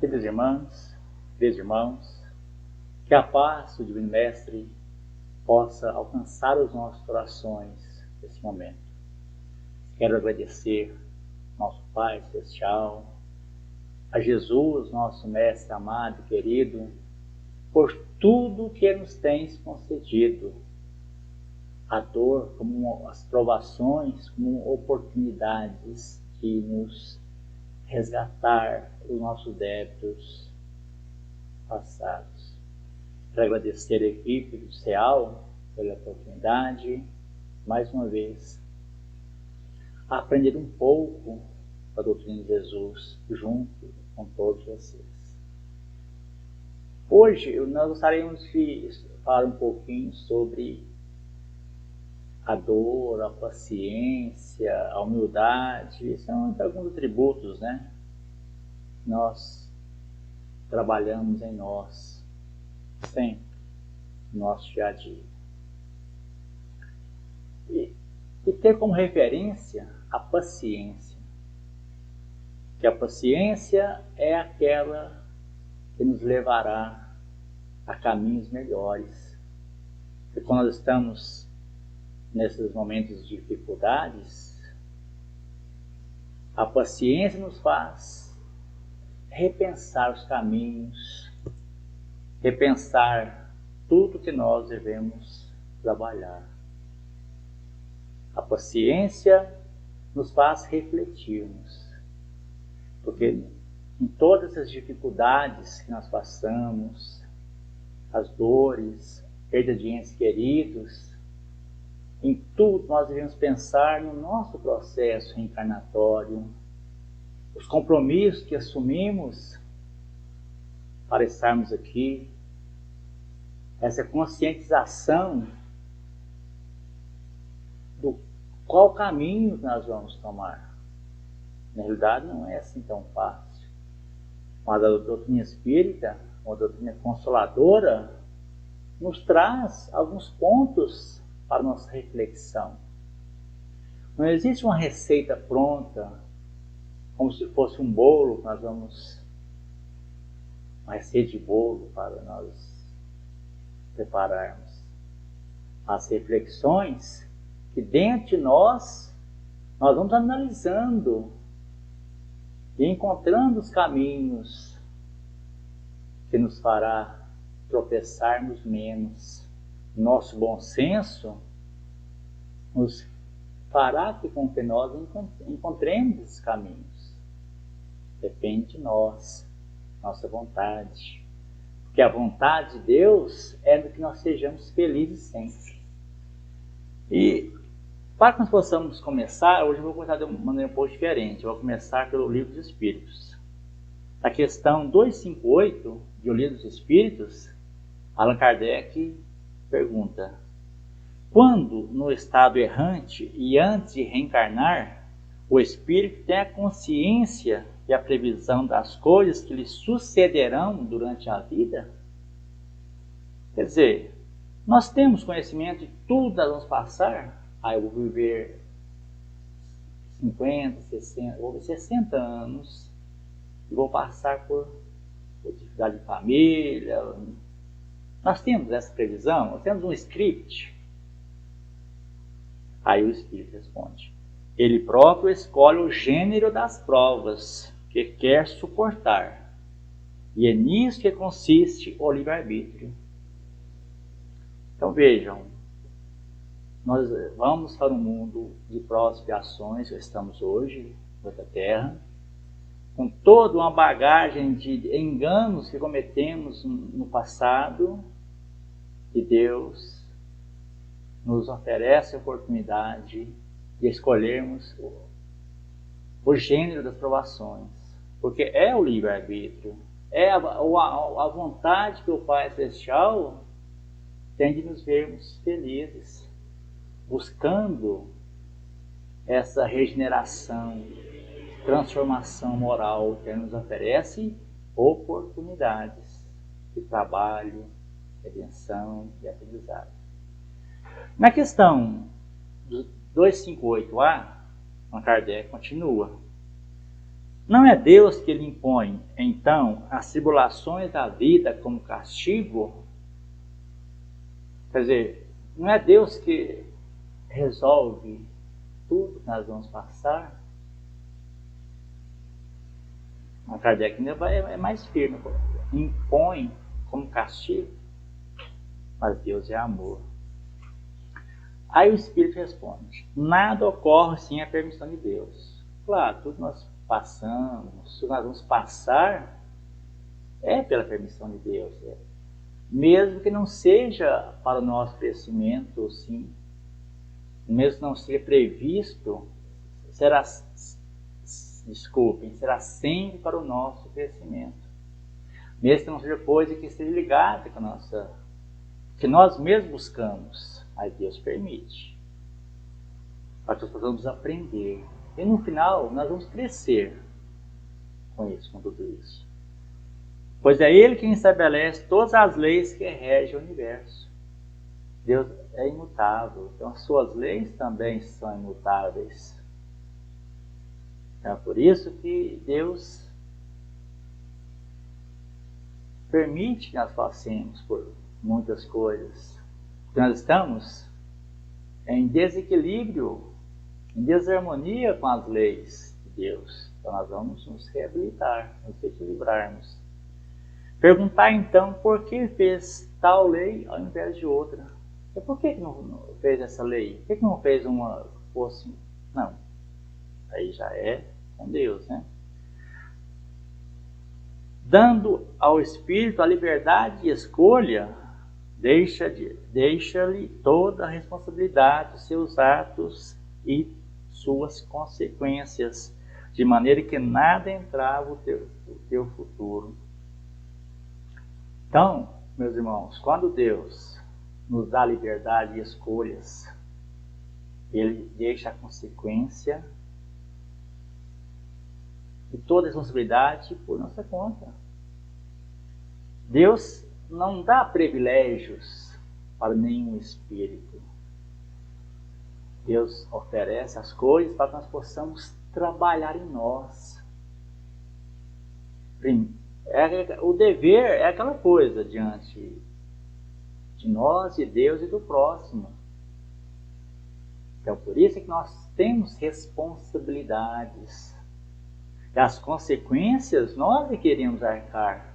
Queridas irmãs, queridos irmãos, que a paz do Divino Mestre possa alcançar os nossos corações nesse momento. Quero agradecer nosso Pai Celestial, a Jesus, nosso Mestre amado e querido, por tudo que Ele nos tem concedido. A dor como as provações, como oportunidades de nos resgatar os nossos débitos passados. Quero agradecer a equipe do CEAL pela oportunidade, mais uma vez, a aprender um pouco da doutrina de Jesus junto com todos vocês. Hoje nós gostaríamos de falar um pouquinho sobre a dor, a paciência, a humildade. São alguns atributos, né? Nós trabalhamos em nós sempre, no nosso dia a dia. E ter como referência a paciência. Que a paciência é aquela que nos levará a caminhos melhores. E quando nós estamos nesses momentos de dificuldades, a paciência nos faz repensar os caminhos, repensar tudo que nós devemos trabalhar. A paciência nos faz refletirmos, porque em todas as dificuldades que nós passamos, as dores, perda de entes queridos, em tudo nós devemos pensar no nosso processo reencarnatório, os compromissos que assumimos para estarmos aqui, essa conscientização do qual caminho nós vamos tomar. Na realidade não é assim tão fácil. Mas a doutrina espírita, uma doutrina consoladora, nos traz alguns pontos para nossa reflexão. Não existe uma receita pronta, como se fosse um bolo, nós vamos, uma receita de bolo para nós prepararmos as reflexões que dentro de nós vamos analisando e encontrando os caminhos que nos fará tropeçarmos menos. Nosso bom senso nos fará com que nós encontremos esses caminhos. Depende de nós, nossa vontade. Porque a vontade de Deus é de que nós sejamos felizes sempre. E para que nós possamos começar, hoje eu vou começar de uma maneira um pouco diferente. Eu vou começar pelo Livro dos Espíritos. Na questão 258 de O Livro dos Espíritos, Allan Kardec pergunta: quando no estado errante e antes de reencarnar, o espírito tem a consciência e a previsão das coisas que lhe sucederão durante a vida? Quer dizer, nós temos conhecimento de tudo que nós vamos passar. Eu vou viver 50, 60 anos e vou passar por dificuldade de família. Nós temos essa previsão? Nós temos um script? Aí o Espírito responde: ele próprio escolhe o gênero das provas que quer suportar, e é nisso que consiste o livre-arbítrio. Então vejam, nós vamos para um mundo de provas e expiações, que estamos hoje, na Terra, com toda uma bagagem de enganos que cometemos no passado, e Deus nos oferece a oportunidade de escolhermos o gênero das provações, porque é o livre-arbítrio, é a vontade que o Pai Celestial tem de nos vermos felizes, buscando essa regeneração, transformação moral que Ele nos oferece oportunidades de trabalho, redenção e aprendizado. Na Não é Deus que lhe impõe, então, as tribulações da vida como castigo? Quer dizer, não é Deus que resolve tudo que nós vamos passar? A Kardec ainda é mais firme, impõe como castigo, mas Deus é amor. Aí o Espírito responde: nada ocorre sem a permissão de Deus. Claro, tudo nós passamos, tudo nós vamos passar, é pela permissão de Deus. Mesmo que não seja para o nosso crescimento, sim, mesmo que não seja previsto, será sempre para o nosso crescimento. Mesmo que não seja coisa que esteja ligada com a nossa, que nós mesmos buscamos, mas Deus permite, para que nós possamos aprender. E no final nós vamos crescer com isso, com tudo isso. Pois é Ele quem estabelece todas as leis que regem o universo. Deus é imutável, então as suas leis também são imutáveis. É por isso que Deus permite que nós passemos por muitas coisas. Porque nós estamos em desequilíbrio, em desarmonia com as leis de Deus. Então nós vamos nos reabilitar, nos equilibrarmos. Perguntar então por que fez tal lei ao invés de outra. E por que não fez essa lei? Por que não fez uma fosse... Não. Aí já é com Deus, né? Dando ao Espírito a liberdade de escolha, deixa-lhe toda a responsabilidade dos seus atos e suas consequências, de maneira que nada entrava o teu futuro. Então, meus irmãos, quando Deus nos dá liberdade de escolhas, Ele deixa a consequência e toda a responsabilidade por nossa conta. Deus não dá privilégios para nenhum espírito. Deus oferece as coisas para que nós possamos trabalhar em nós. O dever é aquela coisa diante de nós, de Deus e do próximo. Então, por isso é que nós temos responsabilidades. E as consequências nós é que queremos arcar.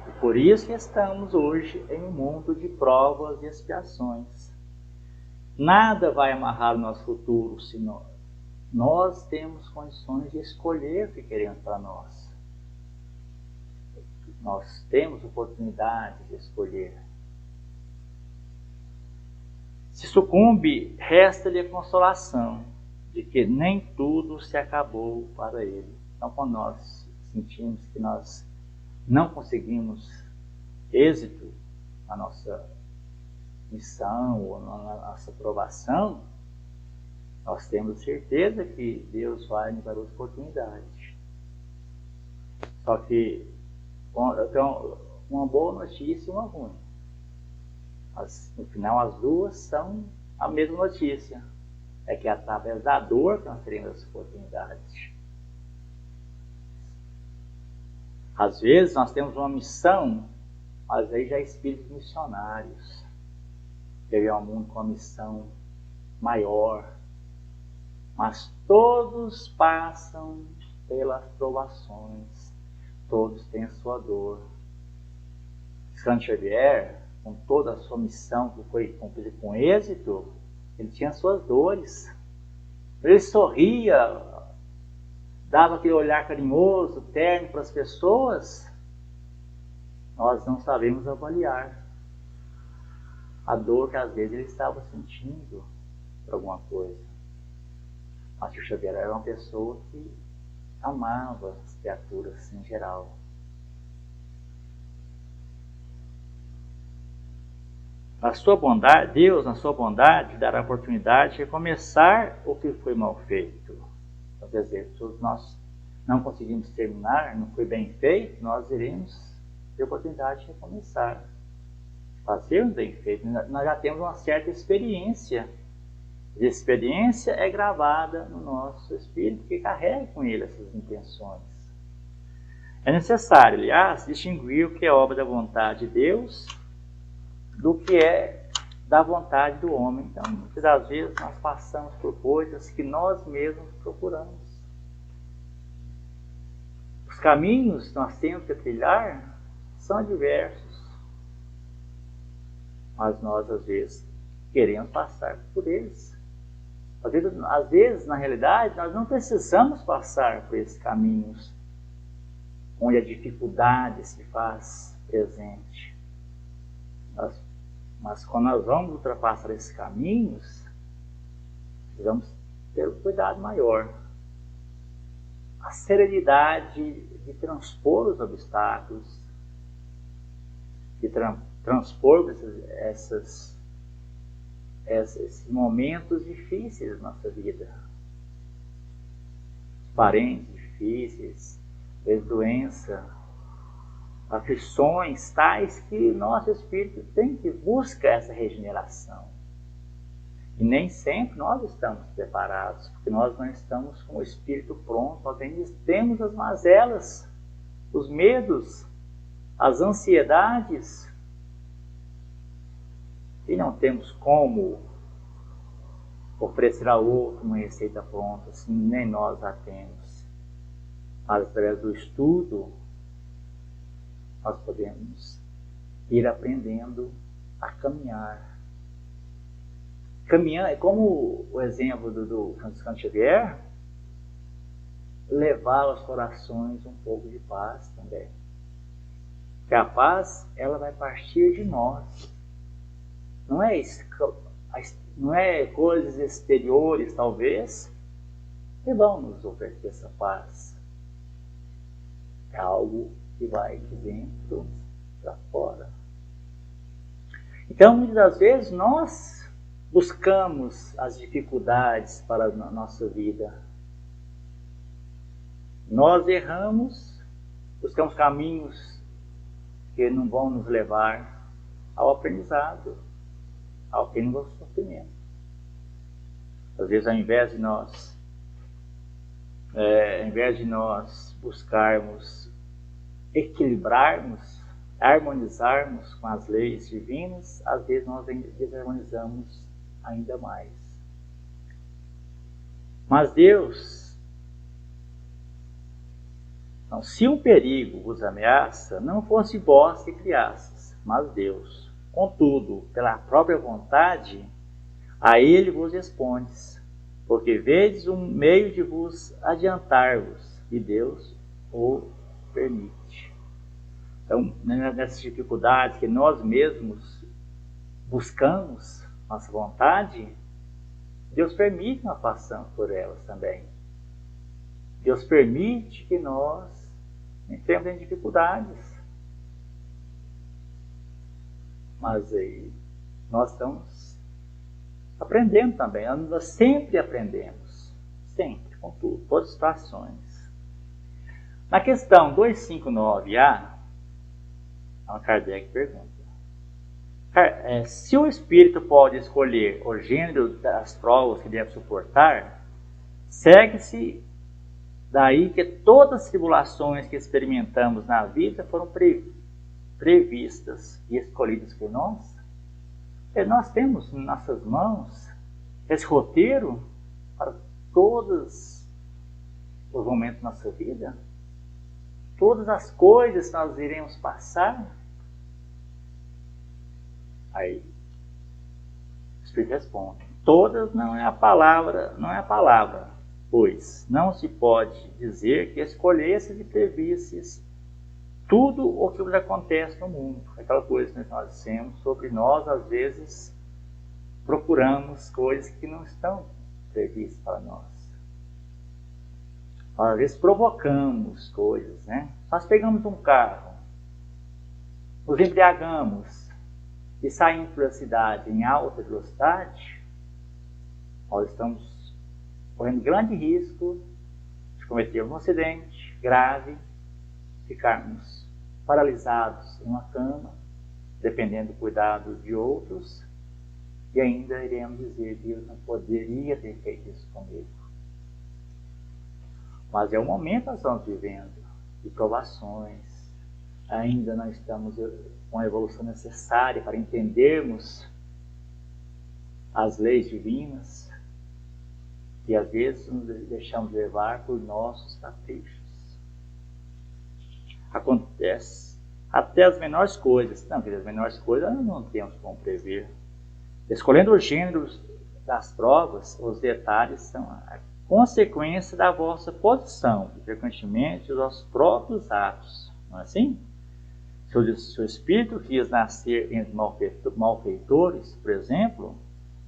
E por isso que estamos hoje em um mundo de provas e expiações. Nada vai amarrar o nosso futuro, senão nós temos condições de escolher o que queremos para nós. Nós temos oportunidade de escolher. Se sucumbe, resta-lhe a consolação de que nem tudo se acabou para ele. Então, quando nós sentimos que nós não conseguimos êxito na nossa missão ou na nossa aprovação, nós temos certeza que Deus vai nos dar outra oportunidade. Só que eu tenho uma boa notícia e uma ruim. Mas, no final, as duas são a mesma notícia. É que através da dor que nós teremos essa oportunidade. Às vezes nós temos uma missão, mas aí já é espíritos missionários. Ele é um mundo com uma missão maior. Mas todos passam pelas provações. Todos têm a sua dor. Santo Xavier, com toda a sua missão que foi cumprida com êxito, ele tinha suas dores. Ele sorria, dava aquele olhar carinhoso, terno para as pessoas. Nós não sabemos avaliar a dor que às vezes ele estava sentindo por alguma coisa. Mas o Xavier era uma pessoa que amava as criaturas em geral. A sua bondade, Deus, na sua bondade, dará a oportunidade de recomeçar o que foi mal feito. Então, quer dizer, se nós não conseguimos terminar, não foi bem feito, nós iremos ter a oportunidade de recomeçar. Fazermos bem feito. Nós já temos uma certa experiência A experiência é gravada no nosso espírito, que carrega com ele essas intenções. É necessário, aliás, distinguir o que é obra da vontade de Deus do que é da vontade do homem. Então, muitas das vezes nós passamos por coisas que nós mesmos procuramos. Os caminhos que nós temos que trilhar são diversos, mas nós às vezes queremos passar por eles. Às vezes, na realidade, nós não precisamos passar por esses caminhos onde a dificuldade se faz presente. Mas quando nós vamos ultrapassar esses caminhos, precisamos ter um cuidado maior. A serenidade de transpor os obstáculos, de transpor esses momentos difíceis da nossa vida. Parentes difíceis, doença, aflições tais que nosso espírito tem que buscar essa regeneração. E nem sempre nós estamos preparados, porque nós não estamos com o espírito pronto, nós ainda temos as mazelas, os medos, as ansiedades, e não temos como oferecer ao outro uma receita pronta, assim, nem nós a temos. Mas através do estudo, nós podemos ir aprendendo a caminhar. Caminhar é como o exemplo do Franciscano Xavier, levar aos corações um pouco de paz também. Porque a paz, ela vai partir de nós. Não é coisas exteriores, talvez, que vão nos oferecer essa paz. É algo que vai de dentro para fora. Então, muitas das vezes, nós buscamos as dificuldades para a nossa vida. Nós erramos, buscamos caminhos que não vão nos levar ao aprendizado, ao fim do sofrimento. Às vezes, ao invés de nós buscarmos equilibrarmos, harmonizarmos com as leis divinas, às vezes nós desarmonizamos ainda mais. Mas Deus, então, se um perigo vos ameaça, não fosse vós que criastes, mas Deus. Contudo, pela própria vontade, a ele vos respondes, porque vedes um meio de vos adiantar-vos, e Deus o permite. Então, nessas dificuldades que nós mesmos buscamos, nossa vontade, Deus permite que nós passamos por elas também. Deus permite que nós entremos em dificuldades. Mas aí nós estamos aprendendo também. Nós sempre aprendemos. Sempre, com tudo, todas as situações. Na questão 259A, Allan Kardec pergunta: se o espírito pode escolher o gênero das provas que deve suportar, segue-se daí que todas as tribulações que experimentamos na vida foram previstas e escolhidas por nós? Nós temos em nossas mãos esse roteiro para todos os momentos da nossa vida? Todas as coisas que nós iremos passar? Aí o Espírito responde: todas não é a palavra, pois não se pode dizer que escolhesses e previsses tudo o que nos acontece no mundo. Aquela coisa que nós dissemos sobre nós, às vezes procuramos coisas que não estão previstas para nós. Às vezes provocamos coisas, né? Nós pegamos um carro, nos embriagamos e saímos pela cidade em alta velocidade, nós estamos correndo grande risco de cometer um acidente grave, ficarmos paralisados em uma cama, dependendo do cuidado de outros, E ainda iremos dizer, Deus não poderia ter feito isso comigo. Mas é o momento que nós estamos vivendo, de provações. Ainda não estamos com a evolução necessária para entendermos as leis divinas, e às vezes nos deixamos levar por nossos caprichos. Acontece até as menores coisas. Não, as menores coisas não temos como prever. Escolhendo os gêneros das provas, os detalhes são a consequência da vossa posição, e frequentemente dos vossos próprios atos. Não é assim? Se o espírito quis nascer entre malfeitores, por exemplo,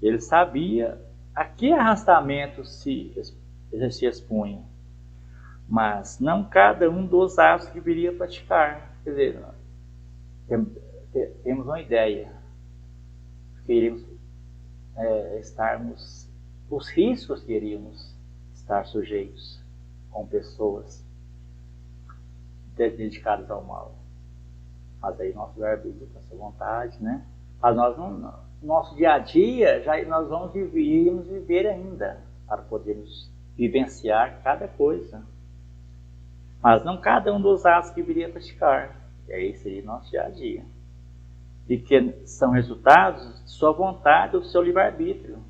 ele sabia a que arrastamento se expunha, mas não cada um dos atos que viria a praticar. Quer dizer, temos uma ideia, queríamos estarmos, os riscos que iríamos estar sujeitos com pessoas dedicadas ao mal. Mas aí nosso livre-arbítrio, nossa vontade, né? Mas nós não, nosso dia a dia, nós iríamos viver ainda, para podermos vivenciar cada coisa. Mas não cada um dos atos que viria a praticar. E aí seria nosso dia a dia. E que são resultados de sua vontade, do seu livre-arbítrio.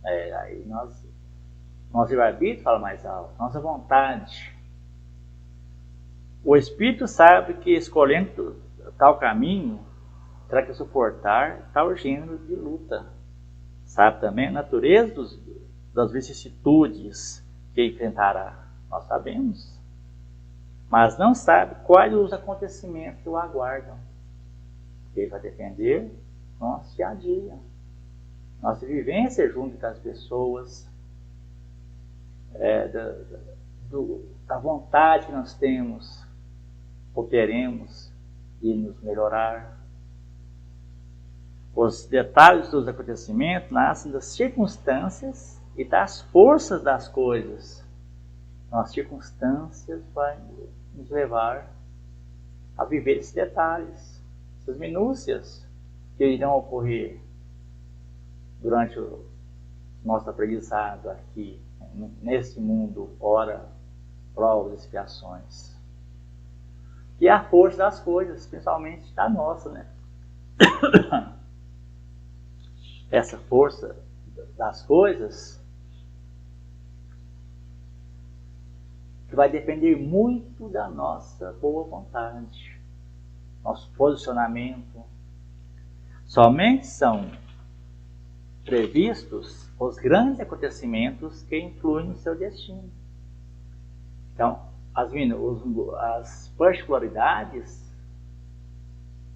Aí nosso livre-arbítrio fala mais alto, nossa vontade. O espírito sabe que escolhendo tal caminho, terá que suportar tal gênero de luta. Sabe também a natureza das vicissitudes que enfrentará. Nós sabemos. Mas não sabe quais os acontecimentos que o aguardam. Ele vai depender do nosso dia a dia. Nossa vivência junto com as pessoas, da vontade que nós temos, cooperemos e nos melhorar. Os detalhes dos acontecimentos nascem das circunstâncias e das forças das coisas. As circunstâncias vão nos levar a viver esses detalhes, essas minúcias que irão ocorrer durante o nosso aprendizado aqui, nesse mundo, ora, provas, expiações. E a força das coisas, principalmente da nossa, né? Essa força das coisas que vai depender muito da nossa boa vontade, nosso posicionamento. Somente são previstos os grandes acontecimentos que influem no seu destino. Então, as particularidades,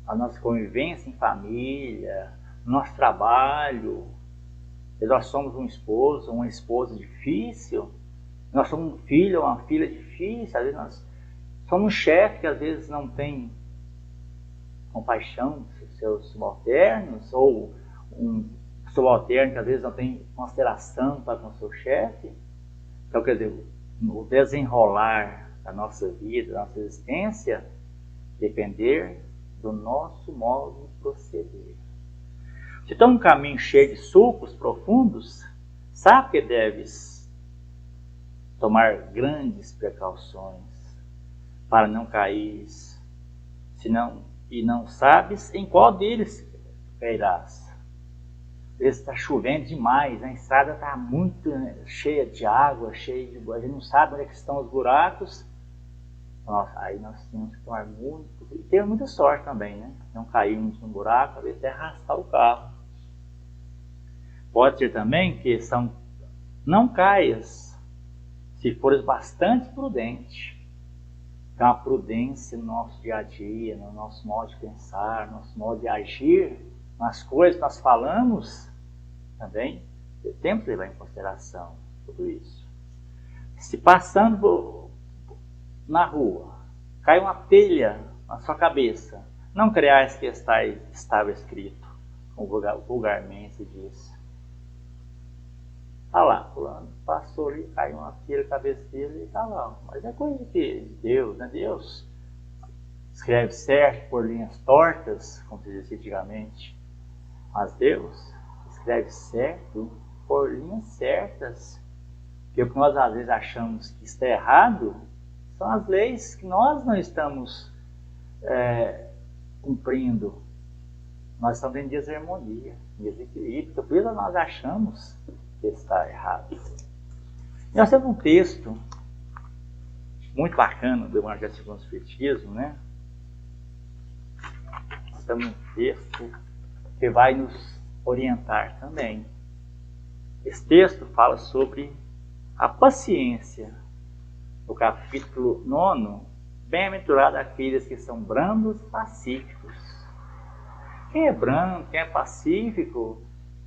a nossa convivência em família, nosso trabalho, nós somos um esposo, uma esposa difícil, nós somos um filho ou uma filha difícil, às vezes nós somos um chefe que às vezes não tem compaixão dos seus subalternos, ou um subalterno que às vezes não tem consideração para com o seu chefe. Então, quer dizer, o desenrolar da nossa vida, da nossa existência, depender do nosso modo de proceder. Se está um caminho cheio de sulcos profundos, sabe que deves tomar grandes precauções para não cair, e não sabes em qual deles cairás. Está chovendo demais, a estrada está muito cheia de água, a gente não sabe onde é que estão os buracos. Nossa, aí nós temos que tomar muito, e ter muita sorte também, né? Não cairmos num buraco, às vezes até arrastar o carro. Pode ser também que não caias se fores bastante prudente. Então, a prudência no nosso dia a dia, no nosso modo de pensar, no nosso modo de agir, nas coisas que nós falamos, também temos que levar em consideração tudo isso. Se passando na rua, cai uma telha na sua cabeça, não creais que estava escrito, como vulgarmente se diz. Está lá, fulano, passou ali, caiu uma telha na cabeça dele e está lá. Mas é coisa de Deus, né? Deus escreve certo por linhas tortas, como se dizia antigamente. Mas Deus escreve certo por linhas certas. Porque o que nós às vezes achamos que está errado são as leis que nós não estamos cumprindo. Nós estamos em desarmonia, em desequilíbrio. Então, por isso nós achamos que está errado. E nós temos um texto muito bacana do Evangelho segundo o Espiritismo, né? Nós temos um texto que vai nos orientar também. Esse texto fala sobre a paciência. No capítulo 9, bem-aventurado aqueles que são brandos e pacíficos. Quem é brando, quem é pacífico,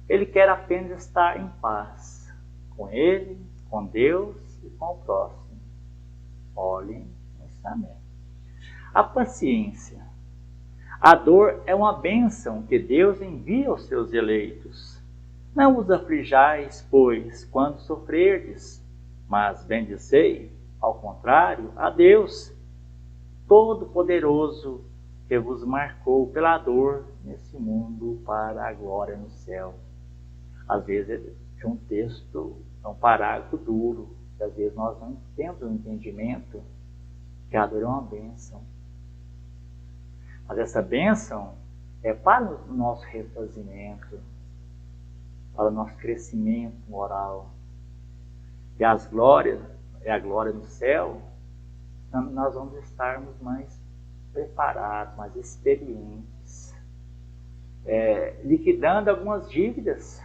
ele quer apenas estar em paz com ele, com Deus e com o próximo. Olhem o ensinamento. A paciência. A dor é uma bênção que Deus envia aos seus eleitos. Não vos aflijais, pois, quando sofrerdes, mas bendizei, ao contrário, a Deus, Todo-Poderoso, que vos marcou pela dor nesse mundo para a glória no céu. Às vezes é um texto, é um parágrafo duro, que às vezes nós não temos o entendimento que a dor é uma bênção. Mas essa bênção é para o nosso refazimento, para o nosso crescimento moral. E as glórias, é a glória no céu, nós vamos estarmos mais preparados, mais experientes, liquidando algumas dívidas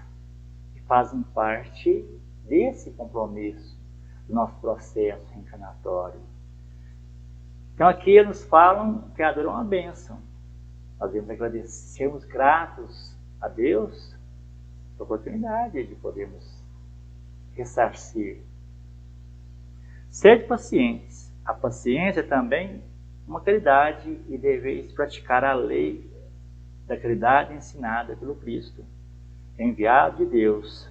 que fazem parte desse compromisso do nosso processo reencarnatório. Então aqui nos falam que a dor é uma bênção. Nós devemos agradecer, sermos gratos a Deus pela oportunidade de podermos ressarcir. Sede pacientes. A paciência é também uma caridade e deveis praticar a lei da caridade ensinada pelo Cristo, enviado de Deus.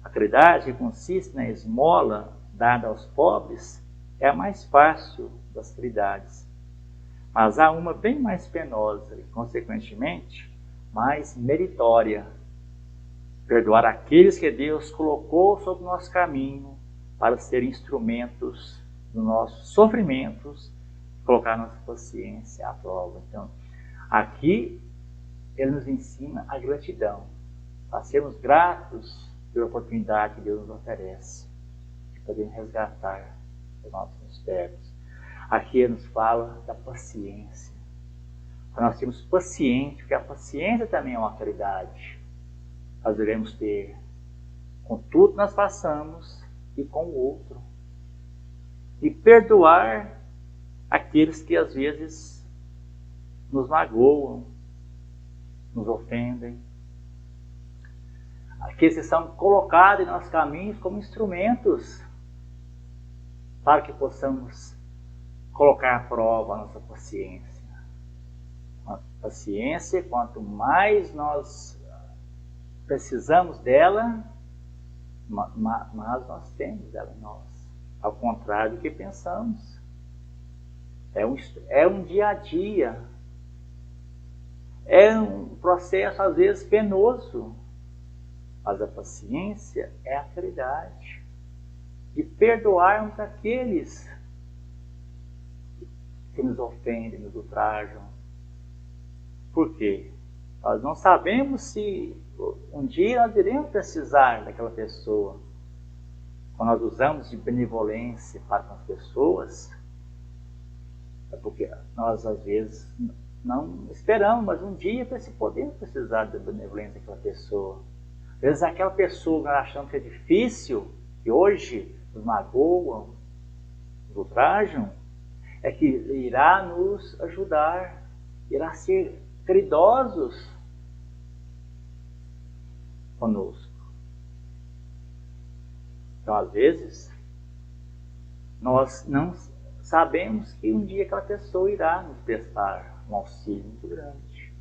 A caridade, que consiste na esmola dada aos pobres, é a mais fácil das caridades. Mas há uma bem mais penosa e, consequentemente, mais meritória. Perdoar aqueles que Deus colocou sobre o nosso caminho para serem instrumentos dos nossos sofrimentos, colocar nossa paciência à prova. Então, aqui ele nos ensina a gratidão, a sermos gratos pela oportunidade que Deus nos oferece de poder resgatar os nossos mistérios. Aqui ele nos fala da paciência. Para nós sermos pacientes, porque a paciência também é uma caridade. Nós devemos ter com tudo que nós passamos e com o outro. E perdoar aqueles que às vezes nos magoam, nos ofendem. Aqueles que são colocados em nossos caminhos como instrumentos para que possamos colocar à prova a nossa paciência. A paciência, quanto mais nós precisamos dela, mas nós temos ela em nós. Ao contrário do que pensamos. É um dia a dia. É um processo, às vezes, penoso. Mas a paciência é a caridade. De perdoarmos aqueles que nos ofendem, nos ultrajam. Por quê? Nós não sabemos se um dia nós iremos precisar daquela pessoa. Quando nós usamos de benevolência para com as pessoas, é porque nós às vezes não esperamos, mas um dia podemos precisar da benevolência daquela pessoa. Às vezes aquela pessoa que nós achamos que é difícil, que hoje nos magoam, nos ultrajam, é que irá nos ajudar, irá ser caridosos conosco. Então, às vezes, nós não sabemos que um dia aquela pessoa irá nos prestar um auxílio muito grande.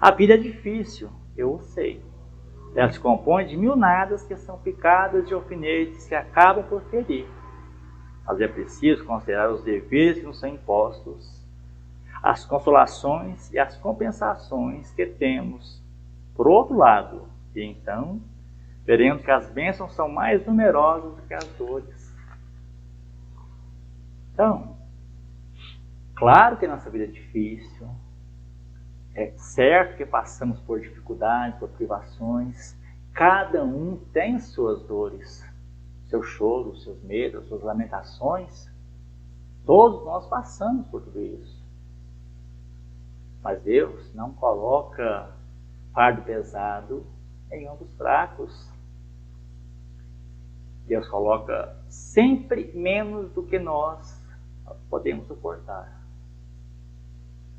A vida é difícil, eu sei. Ela se compõe de mil nadas que são picadas de alfinetes que acabam por ferir. Mas é preciso considerar os deveres que nos são impostos, as consolações e as compensações que temos por outro lado, e então veremos que as bênçãos são mais numerosas do que as dores. Então, claro que a nossa vida é difícil, é certo que passamos por dificuldades, por privações, cada um tem suas dores, seus choros, seus medos, suas lamentações, todos nós passamos por tudo isso. Mas Deus não coloca fardo pesado em ombros fracos. Deus coloca sempre menos do que nós podemos suportar.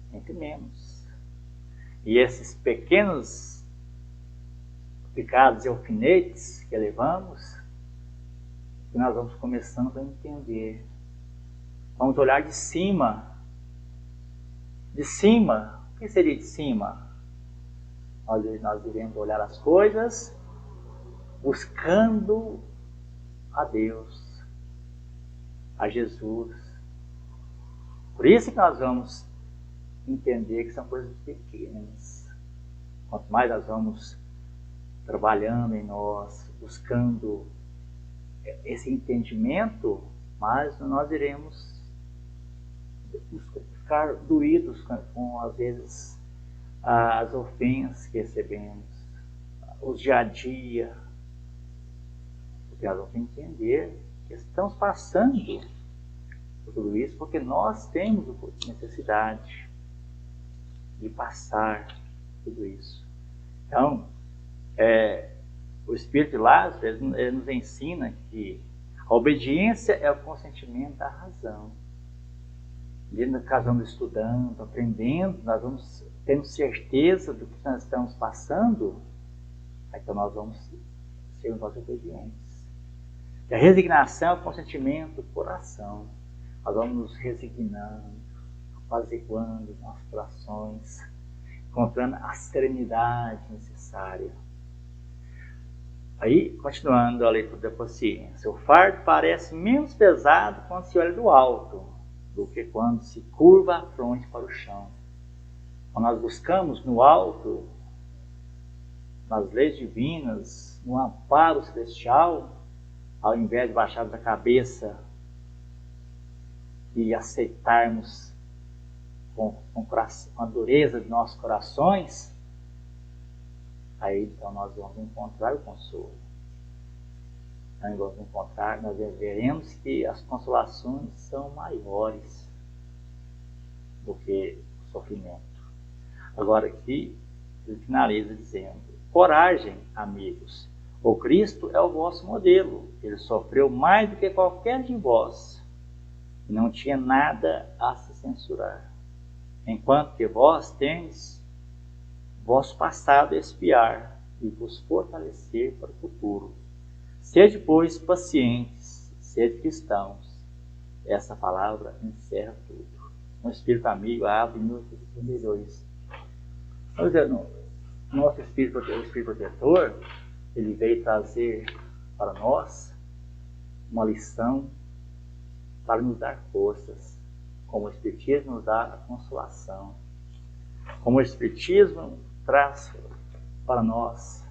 Sempre menos. E esses pequenos picados e alfinetes que levamos, que nós vamos começando a entender. Vamos olhar de cima. De cima. O que seria de cima? Nós iremos olhar as coisas buscando a Deus, a Jesus. Por isso que nós vamos entender que são coisas pequenas. Quanto mais nós vamos trabalhando em nós, buscando esse entendimento, mais nós iremos ficar doídos com às vezes, as ofensas que recebemos, os dia a dia, porque nós vamos entender que estamos passando por tudo isso, porque nós temos necessidade de passar tudo isso. Então, o Espírito de Lázaro ele nos ensina que a obediência é o consentimento da razão. E nós vamos estudando, aprendendo, nós vamos tendo certeza do que nós estamos passando, então nós vamos ser nós obedientes. E a resignação é o consentimento do coração. Nós vamos nos resignando, apaziguando nossos corações, encontrando a serenidade necessária. Aí, continuando a leitura da paciência, o fardo parece menos pesado quando se olha do alto do que quando se curva a fronte para o chão. Quando nós buscamos no alto, nas leis divinas, no amparo celestial, ao invés de baixarmos a cabeça e aceitarmos com a dureza de nossos corações, aí então nós vamos encontrar o consolo. Nós veremos que as consolações são maiores do que o sofrimento. Agora aqui ele finaliza dizendo: coragem, amigos, o Cristo é o vosso modelo. Ele sofreu mais do que qualquer de vós e não tinha nada a se censurar. Enquanto que vós tendes vosso passado a expiar e vos fortalecer para o futuro. Sede, pois, pacientes, sede cristãos. Essa palavra encerra tudo. Um Espírito amigo abre nossos melhores. Nosso Espírito, o Espírito protetor, ele veio trazer para nós uma lição para nos dar forças, como o Espiritismo nos dá a consolação, como o Espiritismo traz para nós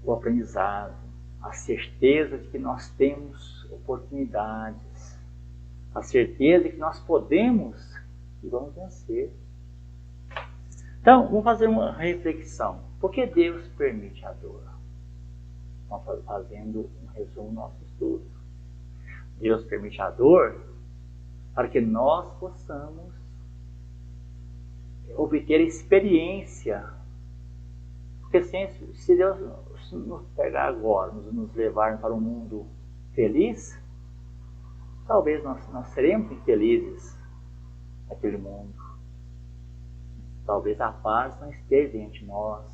o aprendizado, a certeza de que nós temos oportunidades, a certeza de que nós podemos e vamos vencer. Então, vamos fazer uma reflexão. Por que Deus permite a dor? Estamos fazendo um resumo do nosso estudo. Deus permite a dor para que nós possamos obter experiência. Porque se Deus nos pegar agora, nos levar para um mundo feliz, talvez nós seremos infelizes naquele mundo. Talvez a paz não esteja entre nós,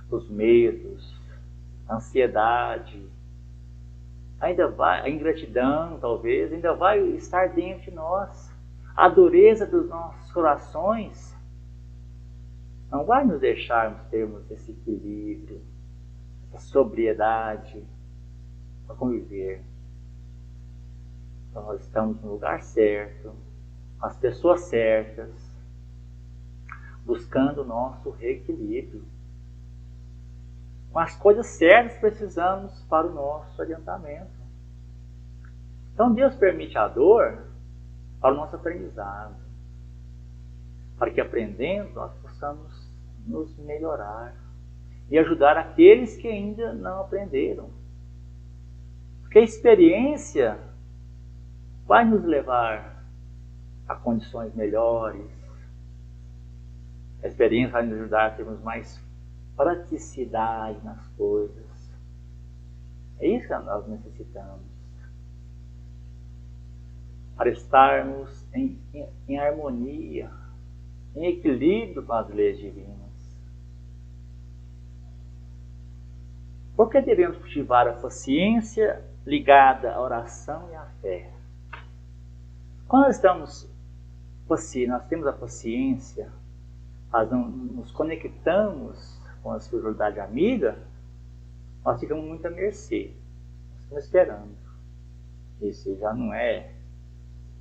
os medos, a ansiedade, a ingratidão talvez, ainda vai estar dentro de nós. A dureza dos nossos corações não vai nos deixarmos termos esse equilíbrio, essa sobriedade para conviver. Então, nós estamos no lugar certo, com as pessoas certas, buscando o nosso reequilíbrio. Com as coisas certas precisamos para o nosso adiantamento. Então Deus permite a dor para o nosso aprendizado, para que aprendendo nós possamos nos melhorar e ajudar aqueles que ainda não aprenderam. Porque a experiência vai nos levar a condições melhores. A experiência vai nos ajudar a termos mais praticidade nas coisas. É isso que nós necessitamos. Para estarmos em harmonia, em equilíbrio com as leis divinas. Por que devemos cultivar a paciência ligada à oração e à fé? Quando nós temos a paciência, nós nos conectamos com a espiritualidade amiga, nós ficamos muito à mercê. Nós estamos esperando. Isso já não é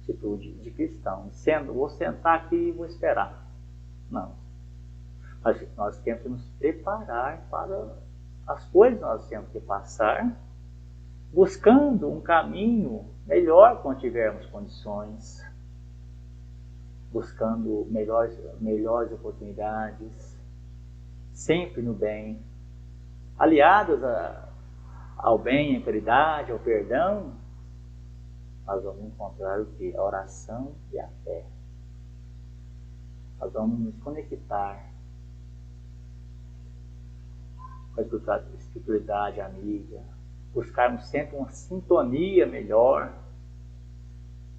atitude de cristão. Vou sentar aqui e vou esperar. Não. Nós temos que nos preparar para as coisas que nós temos que passar, buscando um caminho melhor quando tivermos condições, buscando melhores oportunidades, sempre no bem, aliados ao bem, à caridade, ao perdão. Nós vamos encontrar o que? A oração e a fé. Nós vamos nos conectar com a espiritualidade amiga, buscarmos sempre uma sintonia melhor,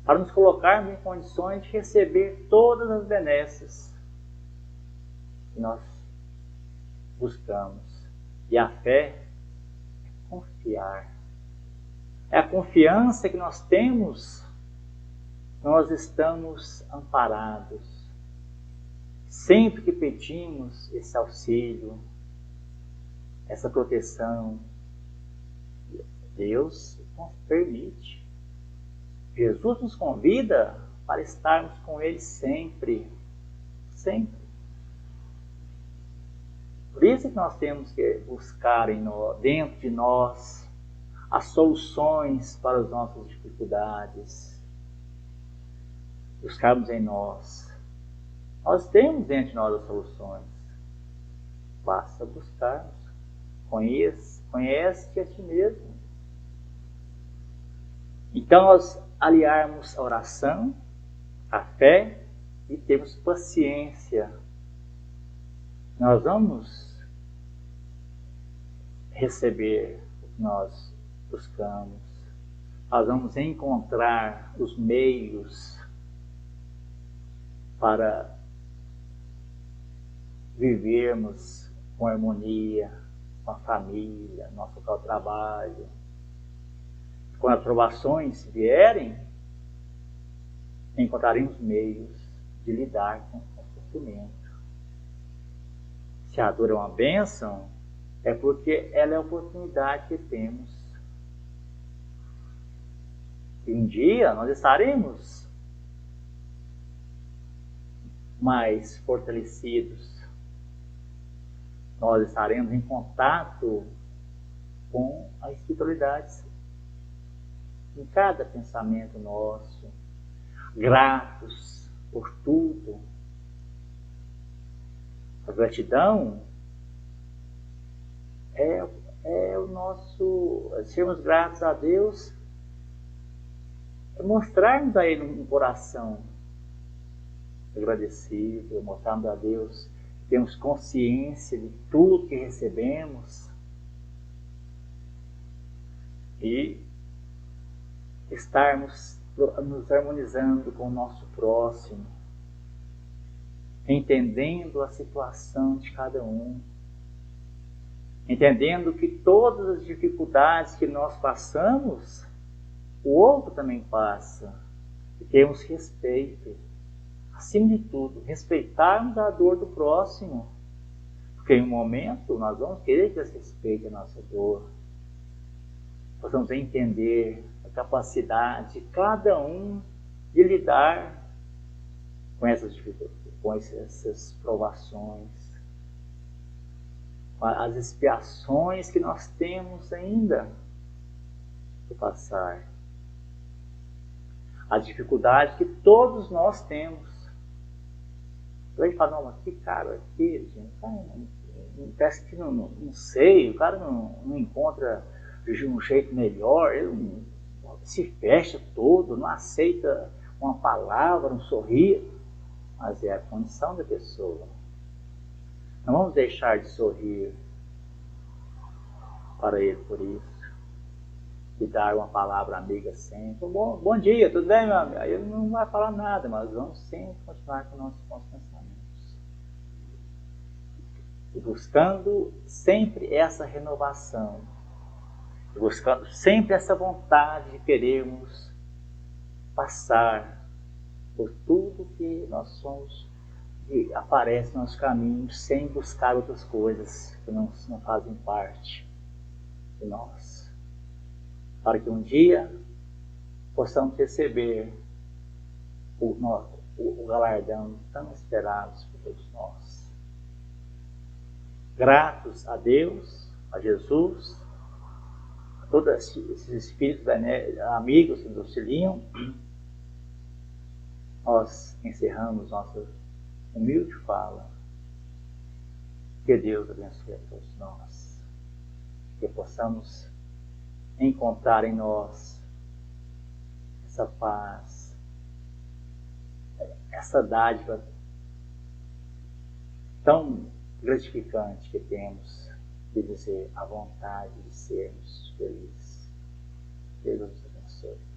para nos colocarmos em condições de receber todas as benesses que nós buscamos. E a fé é confiar. É a confiança que nós temos, nós estamos amparados. Sempre que pedimos esse auxílio, essa proteção, Deus nos permite. Jesus nos convida para estarmos com Ele sempre. Sempre. Por isso que nós temos que buscar dentro de nós as soluções para as nossas dificuldades. Buscarmos em nós. Nós temos dentro de nós as soluções. Basta buscarmos. Conhece-te a ti mesmo. Então nós aliarmos a oração, a fé e termos paciência. Nós vamos receber o que nós buscamos. Nós vamos encontrar os meios para vivermos com harmonia, com a família, nosso local de trabalho. Quando as provações vierem, encontraremos meios de lidar com o sofrimento. Se a dor é uma bênção, é porque ela é a oportunidade que temos. E um dia nós estaremos mais fortalecidos. Nós estaremos em contato com a espiritualidade em cada pensamento nosso, gratos por tudo. A gratidão é o nosso, sermos gratos a Deus, é mostrarmos a Ele um coração agradecido, mostrarmos a Deus que temos consciência de tudo que recebemos e estarmos nos harmonizando com o nosso próximo, entendendo a situação de cada um, entendendo que todas as dificuldades que nós passamos, o outro também passa, e temos respeito. Acima de tudo, respeitarmos a dor do próximo, porque em um momento nós vamos querer que eles respeitem a nossa dor. Nós vamos entender a capacidade de cada um de lidar com essas com essas provações, com as expiações que nós temos ainda que passar, a dificuldade que todos nós temos. A gente fala, não, mas que cara aqui, gente, parece que não sei, o cara não encontra um jeito melhor, ele se fecha todo, não aceita uma palavra, um sorriso, mas é a condição da pessoa. Não vamos deixar de sorrir para ele por isso, de dar uma palavra amiga sempre. Bom dia, tudo bem, meu amigo? Aí ele não vai falar nada, mas vamos sempre continuar com nossos bons pensamentos. E buscando sempre essa renovação, e buscando sempre essa vontade de querermos passar por tudo que nós somos, que aparece no nosso caminho, sem buscar outras coisas que não fazem parte de nós, para que um dia possamos receber o galardão tão esperado por todos nós. Gratos a Deus, a Jesus, a todos esses espíritos amigos que nos auxiliam, nós encerramos nossa humilde fala. Que Deus abençoe a todos nós, que possamos encontrar em nós essa paz, essa dádiva tão gratificante que temos de dizer a vontade de sermos felizes. Deus nos abençoe.